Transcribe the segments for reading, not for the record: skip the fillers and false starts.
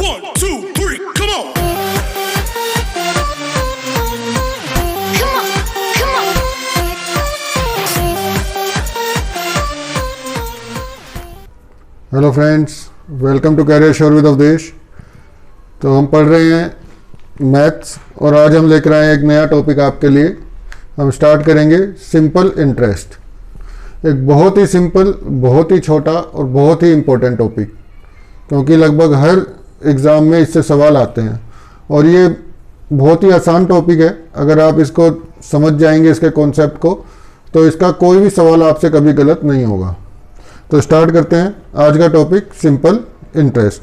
1, 2, 3, come on. Come on, come on. Hello friends, welcome to career sure with Awadhesh. तो हम पढ़ रहे हैं मैथ्स और आज हम लेकर आए हैं एक नया टॉपिक आपके लिए। हम स्टार्ट करेंगे सिंपल इंटरेस्ट। एक बहुत ही सिंपल, बहुत ही छोटा और बहुत ही इम्पोर्टेंट टॉपिक, क्योंकि लगभग हर एग्ज़ाम में इससे सवाल आते हैं और ये बहुत ही आसान टॉपिक है। अगर आप इसको समझ जाएंगे, इसके कॉन्सेप्ट को, तो इसका कोई भी सवाल आपसे कभी गलत नहीं होगा। तो स्टार्ट करते हैं आज का टॉपिक, सिंपल इंटरेस्ट।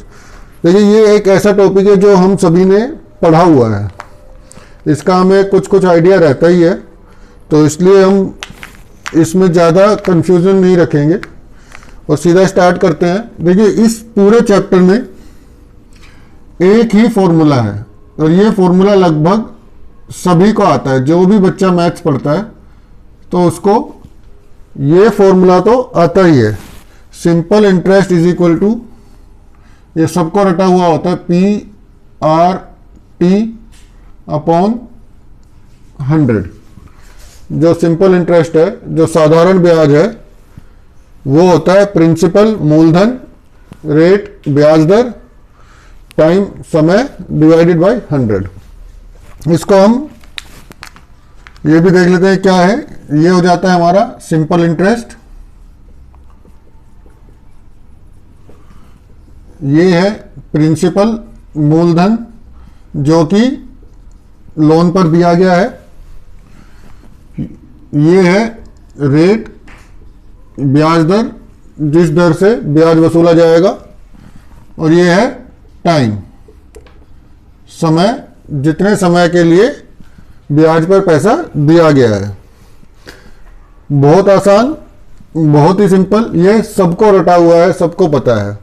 देखिए, ये एक ऐसा टॉपिक है जो हम सभी ने पढ़ा हुआ है, इसका हमें कुछ कुछ आइडिया रहता ही है, तो इसलिए हम इसमें ज़्यादा कंफ्यूजन नहीं रखेंगे और सीधा स्टार्ट करते हैं। देखिए, इस पूरे चैप्टर में एक ही फॉर्मूला है और ये फॉर्मूला लगभग सभी को आता है। जो भी बच्चा मैथ्स पढ़ता है तो उसको ये फॉर्मूला तो आता ही है। Simple interest is equal to, ये सबको रटा हुआ होता है, PRT अपॉन 100। जो सिंपल इंटरेस्ट है, जो साधारण ब्याज है, वो होता है प्रिंसिपल मूलधन रेट ब्याज दर टाइम समय डिवाइडेड बाय 100। इसको हम ये भी देख लेते हैं क्या है। ये हो जाता है हमारा सिंपल इंटरेस्ट। ये है प्रिंसिपल मूलधन जो कि लोन पर दिया गया है। ये है रेट ब्याज दर, जिस दर से ब्याज वसूला जाएगा, और ये है टाइम समय, जितने समय के लिए ब्याज पर पैसा दिया गया है। बहुत आसान, बहुत ही सिंपल, ये सबको रटा हुआ है, सबको पता है।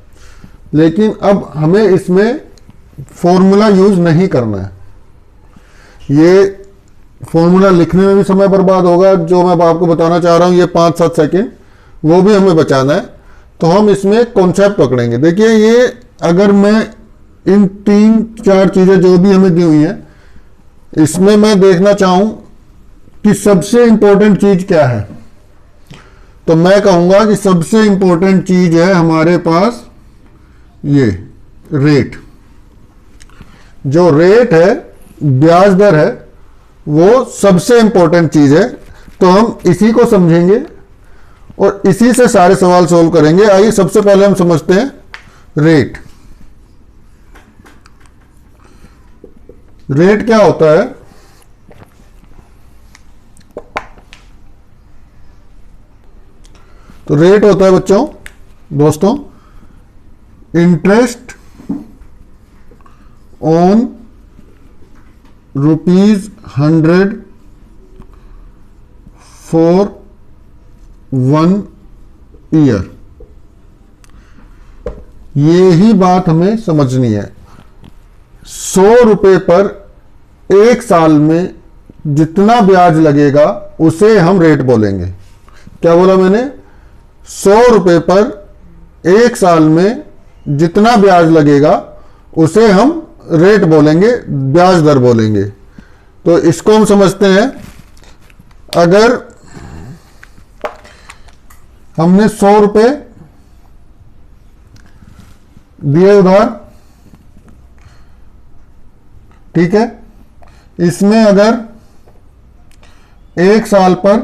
लेकिन अब हमें इसमें फॉर्मूला यूज नहीं करना है। ये फॉर्मूला लिखने में भी समय बर्बाद होगा, जो मैं आपको बताना चाह रहा हूं, ये 5-7 सेकंड, वो भी हमें बचाना है। तो हम इसमें कॉन्सेप्ट पकड़ेंगे। देखिए, ये अगर मैं इन 3-4 चीजें जो भी हमें दी हुई हैं, इसमें मैं देखना चाहूं कि सबसे इंपॉर्टेंट चीज क्या है, तो मैं कहूंगा कि सबसे इंपॉर्टेंट चीज है हमारे पास ये रेट। जो रेट है, ब्याज दर है, वो सबसे इंपॉर्टेंट चीज है। तो हम इसी को समझेंगे और इसी से सारे सवाल सॉल्व करेंगे। आइए सबसे पहले हम समझते हैं रेट। रेट क्या होता है? तो रेट होता है बच्चों, दोस्तों, इंटरेस्ट ऑन ₹100 फॉर 1 ईयर। ये ही बात हमें समझनी है। 100 रुपए पर 1 साल में जितना ब्याज लगेगा उसे हम रेट बोलेंगे। क्या बोला मैंने? 100 रुपए पर 1 साल में जितना ब्याज लगेगा उसे हम रेट बोलेंगे, ब्याज दर बोलेंगे। तो इसको हम समझते हैं। अगर हमने 100 रुपए दिए उधार, ठीक है, इसमें अगर 1 साल पर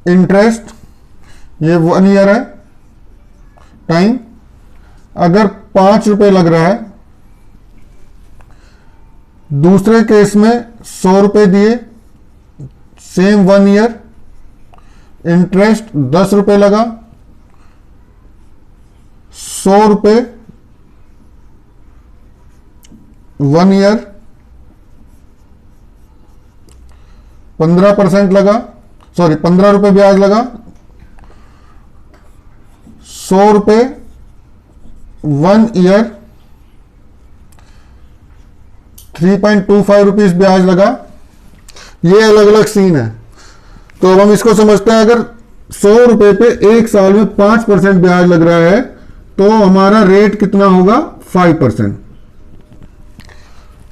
इंटरेस्ट, ये 1 ईयर है, टाइम अगर 5 रुपए लग रहा है, दूसरे केस में 100 रुपए दिए, सेम 1 ईयर, इंटरेस्ट 10 रुपए लगा, 100 रुपए 1 ईयर, 15% लगा, 15 रुपए ब्याज लगा, 100 रुपए 1 ईयर, 3.25 रुपीज ब्याज लगा। ये अलग अलग सीन है। तो अब हम इसको समझते हैं। अगर 100 रुपए पे 1 साल में 5% ब्याज लग रहा है तो हमारा रेट कितना होगा? 5%।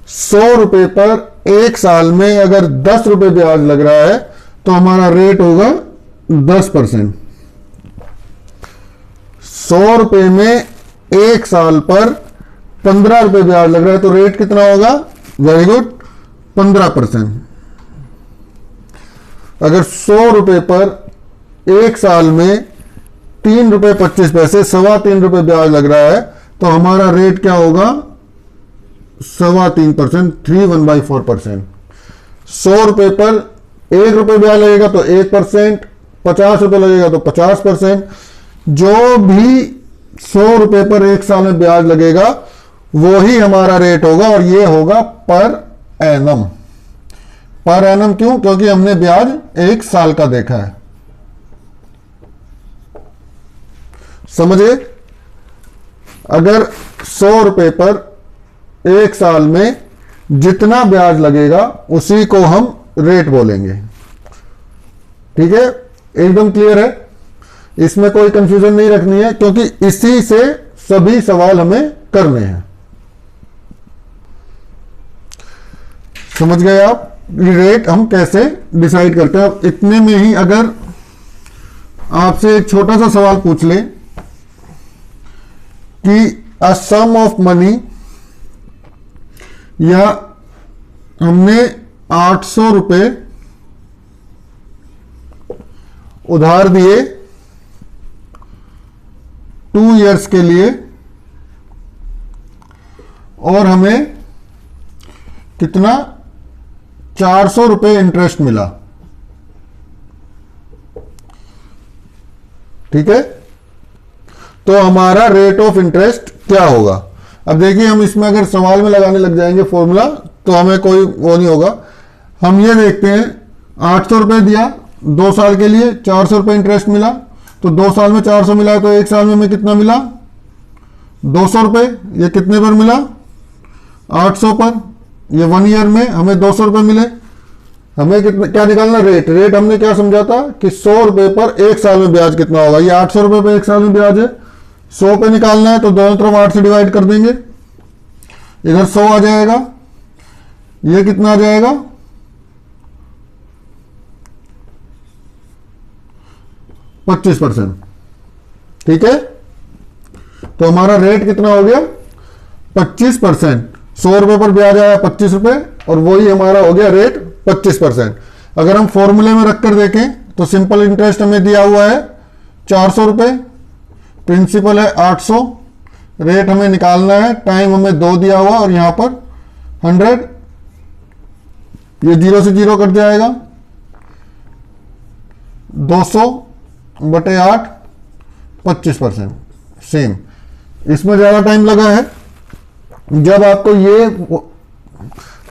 100 रुपए पर 1 साल में अगर 10 रुपए ब्याज लग रहा है तो हमारा रेट होगा 10%। 100 रुपए में 1 साल पर 15 रुपए ब्याज लग रहा है तो रेट कितना होगा? Very good, 15%। अगर 100 रुपए पर 1 साल में 3 रुपए 25 पैसे, 3.25 रुपए ब्याज लग रहा है तो हमारा रेट क्या होगा? 3.25%, 3.14%। 100 रुपए पर 1 रुपए ब्याज लगेगा तो 1%, 50 रुपए लगेगा तो 50%। जो भी 100 रुपए पर 1 साल में ब्याज लगेगा वो ही हमारा रेट होगा, और ये होगा पर एनम। पर एनम क्यों? क्योंकि हमने ब्याज 1 साल का देखा है। समझे? अगर 100 रुपए पर 1 साल में जितना ब्याज लगेगा उसी को हम रेट बोलेंगे। ठीक है, एकदम क्लियर है, इसमें कोई कंफ्यूजन नहीं रखनी है, क्योंकि इसी से सभी सवाल हमें करने हैं। समझ गए आप? रेट हम कैसे डिसाइड करते हैं। अब इतने में ही अगर आपसे एक छोटा सा सवाल पूछ ले कि अ सम ऑफ मनी, या हमने 800 रुपए उधार दिए 2 इयर्स के लिए, और हमें कितना? 400 रुपए इंटरेस्ट मिला। ठीक है, तो हमारा रेट ऑफ इंटरेस्ट क्या होगा? अब देखिए, हम इसमें अगर सवाल में लगाने लग जाएंगे फॉर्मूला तो हमें कोई वो नहीं होगा। हम ये देखते हैं, 800 रुपए दिया 2 साल के लिए, 400 रुपए इंटरेस्ट मिला, तो 2 साल में 400 मिला है तो 1 साल में हमें कितना मिला? 200 रुपए। ये कितने पर मिला? 800 पर। ये 1 ईयर में हमें 200 रुपए मिले। हमें कितना क्या निकालना? रेट। रेट हमने क्या समझा था कि 100 रुपए पर 1 साल में ब्याज कितना होगा। ये 800 रुपए पर 1 साल में ब्याज है, 100 पे निकालना है तो दोनों तरफ 8 से डिवाइड कर देंगे, इधर 100 आ जाएगा। ये कितना आ जाएगा? 25%। ठीक है, तो हमारा रेट कितना हो गया? 25%। 100 रुपए पर ब्याज आया 25 रुपए, और वही हमारा हो गया रेट 25%। अगर हम फॉर्मूले में रखकर देखें तो सिंपल इंटरेस्ट हमें दिया हुआ है 400 रुपए, प्रिंसिपल है 800, रेट हमें निकालना है, टाइम हमें 2 दिया हुआ, और यहां पर 100, ये 0 से 0 कट जाएगा, 200/8, 25%। सेम, इसमें ज्यादा टाइम लगा है। जब आपको ये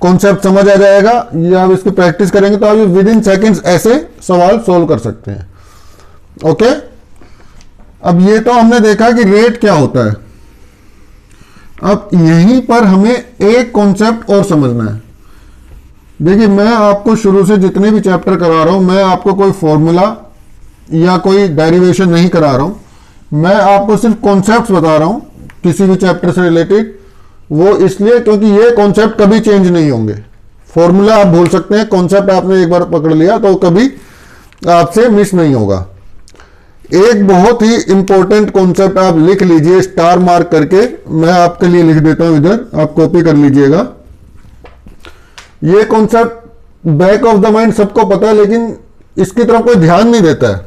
कॉन्सेप्ट समझ आ जाएगा या आप इसकी प्रैक्टिस करेंगे तो आप विद इन सेकेंड्स ऐसे सवाल सोल्व कर सकते हैं। ओके, अब ये तो हमने देखा कि रेट क्या होता है। अब यहीं पर हमें एक कॉन्सेप्ट और समझना है। देखिए, मैं आपको शुरू से जितने भी चैप्टर करा रहा हूं, मैं आपको कोई फॉर्मूला या कोई डेरिवेशन नहीं करा रहा हूं, मैं आपको सिर्फ कॉन्सेप्ट्स बता रहा हूं किसी भी चैप्टर से रिलेटेड। वो इसलिए क्योंकि ये कॉन्सेप्ट कभी चेंज नहीं होंगे। फॉर्मूला आप भूल सकते हैं, कॉन्सेप्ट आपने एक बार पकड़ लिया तो कभी आपसे मिस नहीं होगा। एक बहुत ही इंपॉर्टेंट कॉन्सेप्ट आप लिख लीजिए स्टार मार्क करके, मैं आपके लिए लिख देता हूं, इधर आप कॉपी कर लीजिएगा। ये concept back of the mind सबको पता है, लेकिन इसकी तरफ कोई ध्यान नहीं देता है।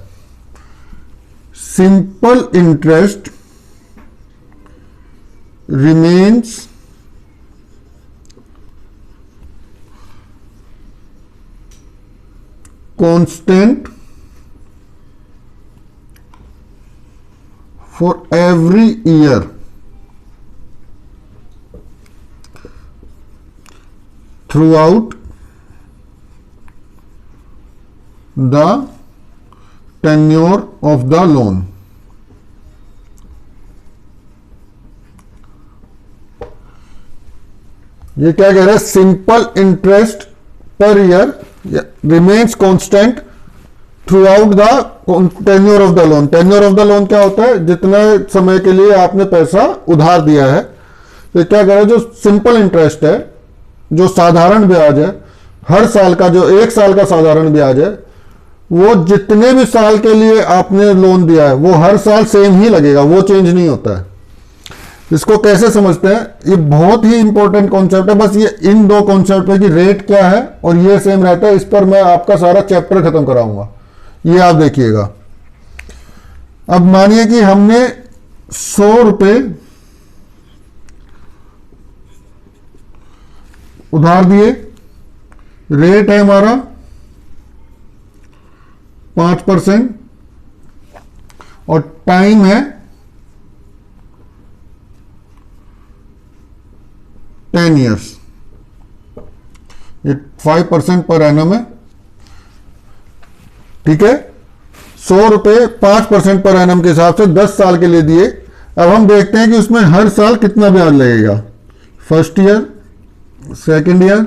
Simple interest remains constant for every year throughout the tenure of the loan. ये क्या कह रहा है? Simple interest per year remains constant through out the tenure of the loan. Tenure of the loan क्या होता है? जितने समय के लिए आपने पैसा उधार दिया है तो क्या करें, जो सिंपल इंटरेस्ट है, जो साधारण ब्याज है, हर साल का जो 1 साल का साधारण ब्याज है, वो जितने भी साल के लिए आपने लोन दिया है वो हर साल सेम ही लगेगा, वो चेंज नहीं होता है। इसको कैसे समझते हैं, ये बहुत ही इंपॉर्टेंट कॉन्सेप्ट है। बस ये इन दो कॉन्सेप्ट है कि रेट क्या है और ये सेम रहता है, इस पर मैं आपका सारा चैप्टर खत्म कराऊंगा। ये आप देखिएगा। अब मानिए कि हमने 100 रुपए उधार दिए, रेट है हमारा 5% और टाइम है 10 ईयर्स। ये 5% पर एनम है, ठीक है। 100 रुपए 5% पर एनम के हिसाब से 10 साल के लिए दिए। अब हम देखते हैं कि उसमें हर साल कितना ब्याज लगेगा। First year, second year,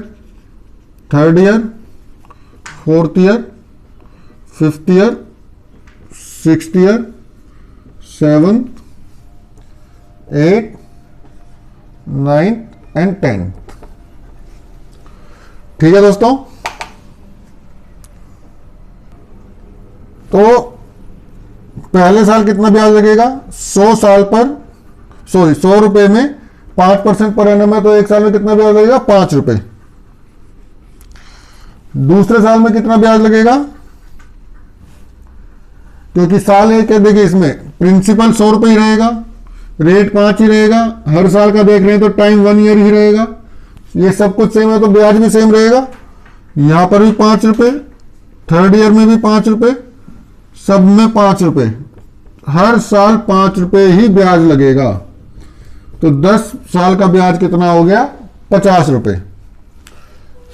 third year, fourth year, fifth year, sixth year, 7th, 8th, 9th and 10th। ठीक है दोस्तों, तो पहले साल कितना ब्याज लगेगा, 100 साल पर, सॉरी 100 रुपए में 5% पर एनम है, तो 1 साल में कितना ब्याज लगेगा, 5 रुपए। दूसरे साल में कितना ब्याज लगेगा, क्योंकि साल एक है, देखिए इसमें प्रिंसिपल 100 रुपए ही रहेगा, रेट 5 ही रहेगा, हर साल का देख रहे हैं तो टाइम 1 ईयर ही रहेगा, ये सब कुछ सेम है तो ब्याज भी सेम रहेगा। यहां पर भी 5 रुपए, थर्ड ईयर में भी 5 रुपए, सब में 5 रुपए, हर साल 5 रुपए ही ब्याज लगेगा। तो 10 साल का ब्याज कितना हो गया, 50 रुपए।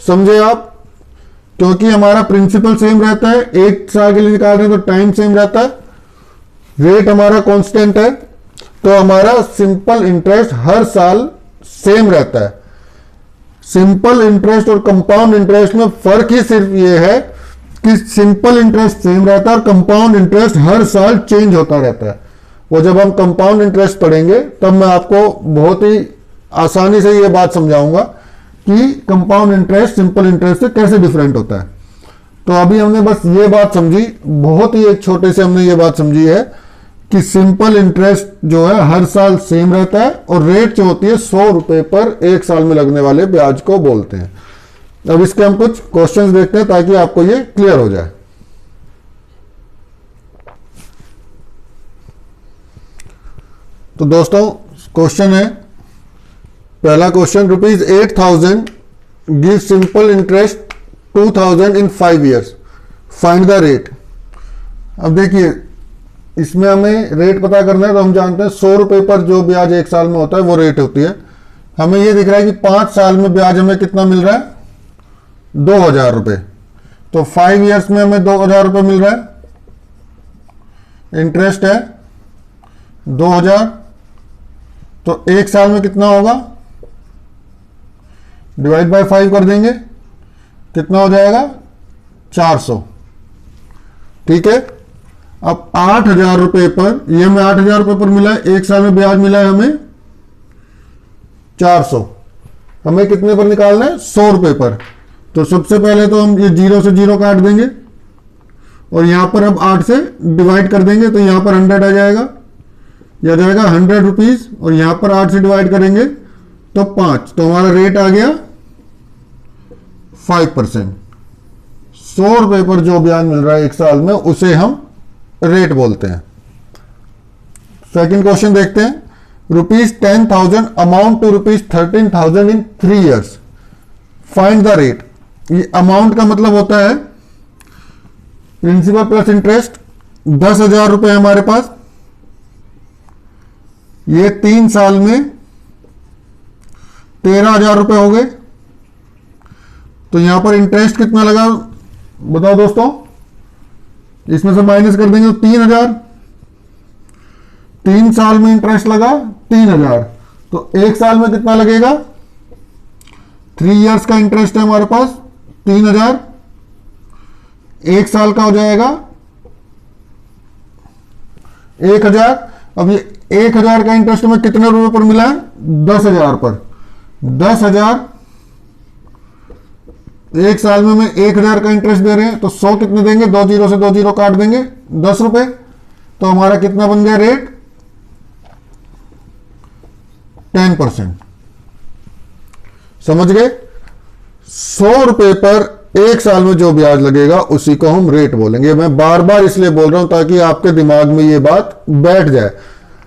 समझे आप, क्योंकि हमारा प्रिंसिपल सेम रहता है, 1 साल के लिए निकाल रहे हैं तो टाइम सेम रहता है, रेट हमारा कांस्टेंट है, तो हमारा सिंपल इंटरेस्ट हर साल सेम रहता है। सिंपल इंटरेस्ट और कंपाउंड इंटरेस्ट में फर्क ही सिर्फ ये है कि सिंपल इंटरेस्ट सेम रहता है और कंपाउंड इंटरेस्ट हर साल चेंज होता रहता है। वो जब हम कंपाउंड इंटरेस्ट पढ़ेंगे तब मैं आपको बहुत ही आसानी से ये बात समझाऊंगा कि कंपाउंड इंटरेस्ट सिंपल इंटरेस्ट से कैसे डिफरेंट होता है। तो अभी हमने बस ये बात समझी, बहुत ही एक छोटे से हमने ये बात समझी है कि सिंपल इंटरेस्ट जो है हर साल सेम रहता है और रेट जो होती है 100 रुपए पर 1 साल में लगने वाले ब्याज को बोलते हैं। अब इसके हम कुछ क्वेश्चंस देखते हैं ताकि आपको ये क्लियर हो जाए। तो दोस्तों क्वेश्चन है, पहला question, ₹8,000 give simple interest 2,000 in 5 years, find the rate. अब देखिए इसमें हमें रेट पता करना है, तो हम जानते हैं 100 रुपए पर जो ब्याज 1 साल में होता है वो रेट होती है। हमें ये दिख रहा है कि 5 साल में ब्याज हमें कितना मिल रहा है, 2,000 रुपए। तो 5 ईयर्स में हमें 2,000 रुपए मिल रहा है, इंटरेस्ट है 2,000, तो 1 साल में कितना होगा, डिवाइड बाय 5 कर देंगे, कितना हो जाएगा, 400। ठीक है। अब 8,000 रुपए पर, ये हमें 8,000 रुपए पर मिला है, 1 साल में ब्याज मिला है हमें 400। हमें कितने पर निकालना है, 100 रुपए पर। तो सबसे पहले तो हम ये 0 से 0 काट देंगे और यहां पर अब 8 से डिवाइड कर देंगे, तो यहां पर 100 आ जाएगा, यह जाएगा 100 रुपीज, और यहां पर 8 से डिवाइड करेंगे तो 5, तो हमारा रेट आ गया 5%। 100 रुपए पर जो ब्याज मिल रहा है 1 साल में उसे हम रेट बोलते हैं। सेकंड क्वेश्चन देखते हैं, ₹10,000 amount to ₹13,000 in 3 years, find the rate. ये अमाउंट का मतलब होता है प्रिंसिपल प्लस इंटरेस्ट, 10,000 रुपए हमारे पास, ये 3 साल में 13,000 रुपए हो गए। तो यहां पर इंटरेस्ट कितना लगा बताओ दोस्तों, इसमें से माइनस कर देंगे तो 3,000, 3 साल में इंटरेस्ट लगा 3,000, तो 1 साल में कितना लगेगा, 3 इयर्स का इंटरेस्ट है हमारे पास 3,000, 1 साल का हो जाएगा 1,000। अब ये 1000 का इंटरेस्ट में कितने रुपए पर मिला है? 10,000 पर। 10,000 एक साल में 1000 का इंटरेस्ट दे रहे हैं, तो 100 कितने देंगे? 2 जीरो से 2 जीरो काट देंगे, 10 रुपए। तो हमारा कितना बन गया रेट? 10%। समझ गए? 100 रुपए पर एक साल में जो ब्याज लगेगा उसी को हम रेट बोलेंगे। मैं बार बार इसलिए बोल रहा हूं ताकि आपके दिमाग में ये बात बैठ जाए।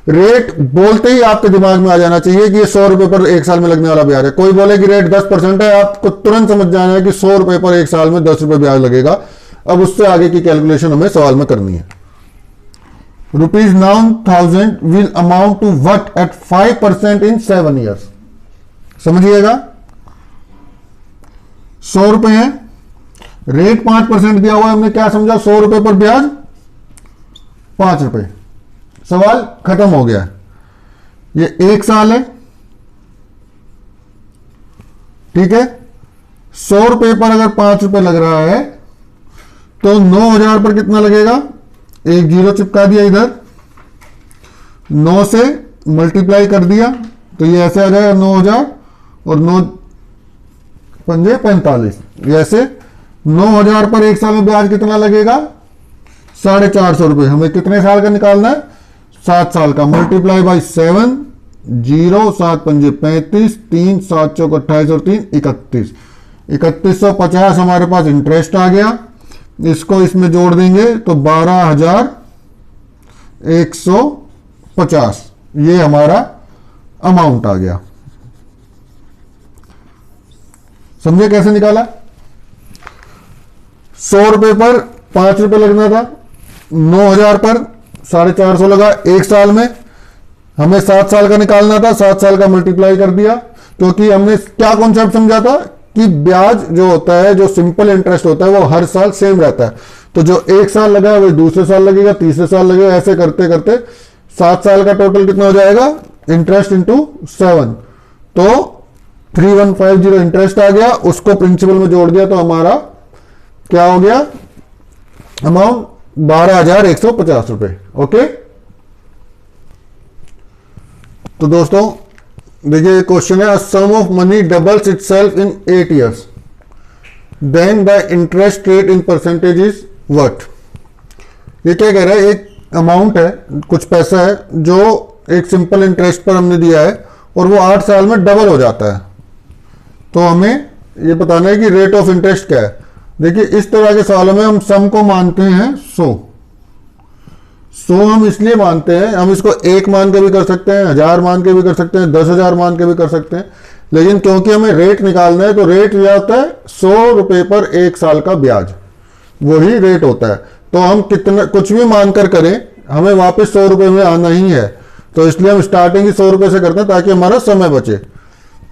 रेट बोलते ही आपके दिमाग में आ जाना चाहिए कि ये 100 रुपए पर एक साल में लगने वाला ब्याज है। कोई बोले कि रेट 10% है, आपको तुरंत समझ जाना है कि 100 रुपए पर एक साल में 10 रुपए ब्याज लगेगा। अब उससे आगे की कैलकुलेशन हमें सवाल में करनी है। ₹9,000 will amount to what at 5% in 7 years. समझिएगा, 100 रुपए है, रेट 5% दिया हुआ है, हमने क्या समझा? 100 रुपए पर ब्याज 5 रुपए। सवाल खत्म हो गया। ये एक साल है, ठीक है। 100 रुपए पर अगर 5 रुपए लग रहा है तो 9,000 पर कितना लगेगा? एक जीरो चिपका दिया इधर, 9 से मल्टीप्लाई कर दिया तो ये ऐसे आ जाएगा 9,000 और 9 पंजे 45। ऐसे 9,000 पर एक साल में ब्याज कितना लगेगा? 450 रुपए। हमें कितने साल का निकालना है? 7 साल का। मल्टीप्लाई बाई 7, 0 7 पंजे 35, 3 7 चौक 28 और 3 31। 3150 हमारे पास इंटरेस्ट आ गया। इसको इसमें जोड़ देंगे तो 12,150 ये हमारा अमाउंट आ गया। समझे कैसे निकाला? 100 रुपए पर 5 रुपए लगना था, 9,000 पर 450 लगा एक साल में। हमें 7 साल का निकालना था, 7 साल का मल्टीप्लाई कर दिया, क्योंकि हमने क्या कॉन्सेप्ट समझा था कि ब्याज जो होता है, जो सिंपल इंटरेस्ट होता है, वो हर साल सेम रहता है। तो जो एक साल लगा है वही दूसरे साल लगेगा, तीसरे साल लगेगा, ऐसे करते करते 7 साल का टोटल कितना हो जाएगा? इंटरेस्ट इंटू 7, तो 3150 इंटरेस्ट आ गया। उसको प्रिंसिपल में जोड़ दिया तो हमारा क्या हो गया? अमाउंट 12,150 रुपए। ओके, तो दोस्तों देखिए क्वेश्चन है, sum of money doubles itself in 8 years, then the interest rate in percentage is what. ये क्या कह रहा है? एक अमाउंट है, कुछ पैसा है जो एक सिंपल इंटरेस्ट पर हमने दिया है और वो 8 साल में डबल हो जाता है। तो हमें ये बताना है कि रेट ऑफ इंटरेस्ट क्या है। देखिए इस तरह के सवालों में हम सम को मानते हैं 100 हम इसलिए मानते हैं, हम इसको 1 मान के भी कर सकते हैं, 1000 मान के भी कर सकते हैं, 10,000 मान के भी कर सकते हैं, लेकिन क्योंकि हमें रेट निकालना है तो रेट क्या होता है? 100 रुपए पर एक साल का ब्याज, वही रेट होता है। तो हम कितना कुछ भी मानकर करें, हमें वापस 100 रुपए में आना ही है। तो इसलिए हम स्टार्टिंग ही 100 रुपए से करते हैं ताकि हमारा समय बचे।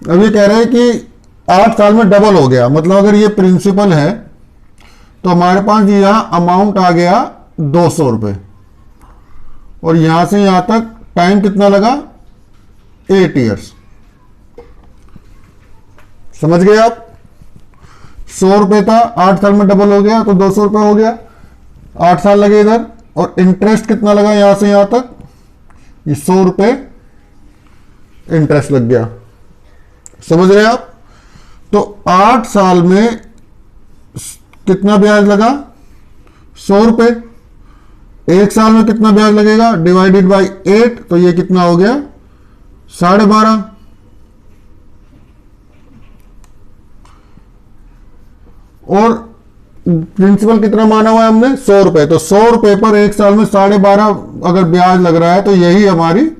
अब ये कह रहे हैं कि 8 साल में डबल हो गया, मतलब अगर ये प्रिंसिपल है तो हमारे पास यहां अमाउंट आ गया 200 रुपए और यहां से यहां तक टाइम कितना लगा? 8 ईयर्स। समझ गए आप? 100 रुपए था, 8 साल में डबल हो गया तो 200 रुपए हो गया, 8 साल लगे इधर। और इंटरेस्ट कितना लगा यहां से यहां तक? ये 100 रुपए इंटरेस्ट लग गया। समझ रहे हैं आप? तो 8 साल में कितना ब्याज लगा? 100 रुपए। एक साल में कितना ब्याज लगेगा? डिवाइडेड बाय 8, तो ये कितना हो गया? 12.5। और प्रिंसिपल कितना माना हुआ है हमने? 100 रुपए। तो 100 रुपए पर एक साल में 12.5 अगर ब्याज लग रहा है तो यही हमारी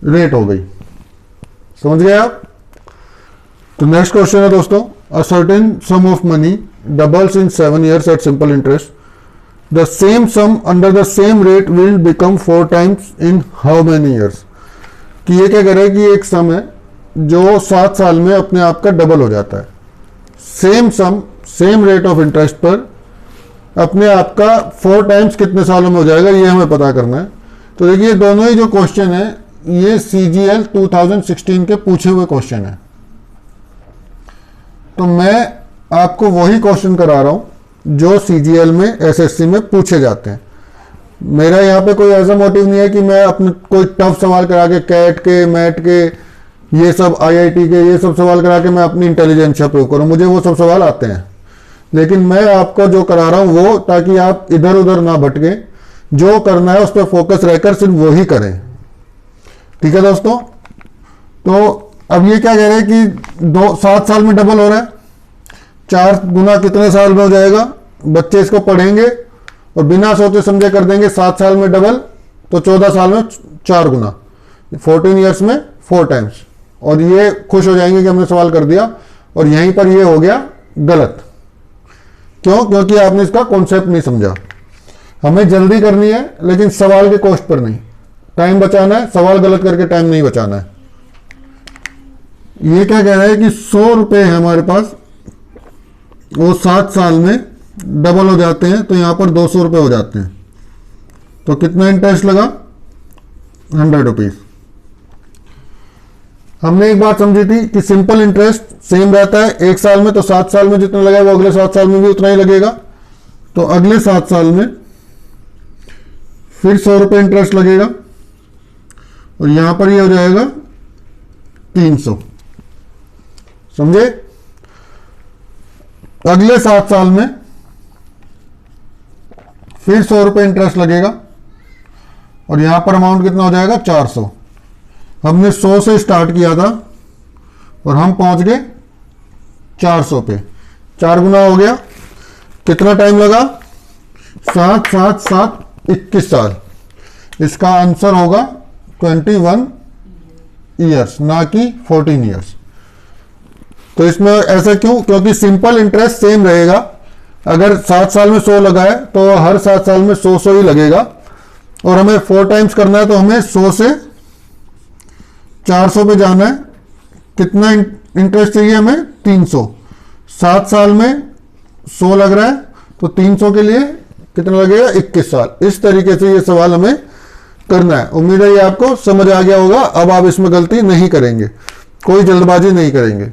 रेट हो गई। समझ गए आप? तो नेक्स्ट क्वेश्चन है दोस्तों, a certain some of money doubles in 7 years at simple interest, the same sum under the same rate will become 4 times in how many years। कि ये क्या कह रहा है कि एक सम है जो 7 साल में अपने आप का डबल हो जाता है। Same sum same rate of interest पर अपने आप का 4 टाइम्स कितने सालों में हो जाएगा, ये हमें पता करना है। तो देखिए दोनों ही जो क्वेश्चन है ये CGL 2016 के पूछे हुए क्वेश्चन है। तो मैं आपको वही क्वेश्चन करा रहा हूं जो CGL में SSC में पूछे जाते हैं। मेरा यहाँ पे कोई ऐसा मोटिव नहीं है कि मैं अपने कोई टफ सवाल करा के कैट के मैट के ये सब आईआईटी के ये सब सवाल करा के मैं अपनी इंटेलिजेंस प्रूव करूँ। मुझे वो सब सवाल आते हैं, लेकिन मैं आपको जो करा रहा हूँ वो ताकि आप इधर उधर ना भटके, जो करना है उस पर फोकस रहकर सिर्फ वो ही करें। ठीक है दोस्तों, तो अब ये क्या कह रहे हैं कि 7 साल में डबल हो रहा है, 4 गुना कितने साल में हो जाएगा? बच्चे इसको पढ़ेंगे और बिना सोचे समझे कर देंगे 7 साल में डबल, तो 14 साल में 4 गुना, 14 ईयर्स में 4 टाइम्स, और ये खुश हो जाएंगे कि हमने सवाल कर दिया। और यहीं पर ये हो गया गलत। क्यों? क्योंकि आपने इसका कॉन्सेप्ट नहीं समझा। हमें जल्दी करनी है लेकिन सवाल के कॉस्ट पर नहीं, टाइम बचाना है, सवाल गलत करके टाइम नहीं बचाना है। ये क्या कह रहा है कि 100 रुपए है हमारे पास, वो 7 साल में डबल हो जाते हैं, तो यहां पर 200 रुपए हो जाते हैं। तो कितना इंटरेस्ट लगा? 100 रुपीज। हमने एक बात समझी थी कि सिंपल इंटरेस्ट सेम रहता है 1 साल में, तो 7 साल में जितना लगा वो अगले 7 साल में भी उतना ही लगेगा। तो अगले 7 साल में फिर 100 रुपए इंटरेस्ट लगेगा, और यहां पर ये हो जाएगा 300। समझे? अगले 7 साल में फिर 100 रुपए इंटरेस्ट लगेगा, और यहां पर अमाउंट कितना हो जाएगा? 400। हमने 100 से स्टार्ट किया था और हम पहुंच गए 400 पे, 4 गुना हो गया। कितना टाइम लगा? 7 7 7 21 साल। इसका आंसर होगा 21 ईयर्स, ना कि 14 ईयर्स। तो इसमें ऐसा क्यों? क्योंकि सिंपल इंटरेस्ट सेम रहेगा। अगर 7 साल में 100 लगा है तो हर 7 साल में 100 ही लगेगा, और हमें 4 टाइम्स करना है तो हमें 100 से 400 पे जाना है। कितना इंटरेस्ट चाहिए हमें? 300। 7 साल में 100 लग रहा है, तो 300 के लिए कितना लगेगा? 21 साल। इस तरीके से ये सवाल हमें करना है। उम्मीद है ये आपको समझ आ गया होगा। अब आप इसमें गलती नहीं करेंगे, कोई जल्दबाजी नहीं करेंगे।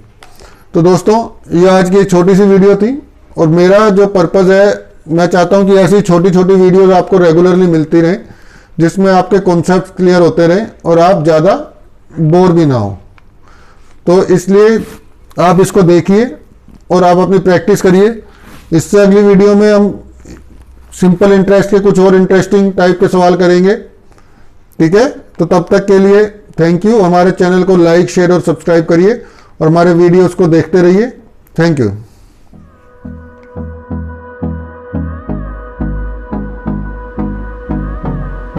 तो दोस्तों, ये आज की एक छोटी सी वीडियो थी, और मेरा जो पर्पज़ है, मैं चाहता हूं कि ऐसी छोटी छोटी वीडियोस आपको रेगुलरली मिलती रहें, जिसमें आपके कॉन्सेप्ट क्लियर होते रहें और आप ज़्यादा बोर भी ना हो। तो इसलिए आप इसको देखिए और आप अपनी प्रैक्टिस करिए। इससे अगली वीडियो में हम सिंपल इंटरेस्ट के कुछ और इंटरेस्टिंग टाइप के सवाल करेंगे। ठीक है, तो तब तक के लिए थैंक यू। हमारे चैनल को लाइक, शेयर और सब्सक्राइब करिए, और हमारे वीडियोस को देखते रहिए। Thank you.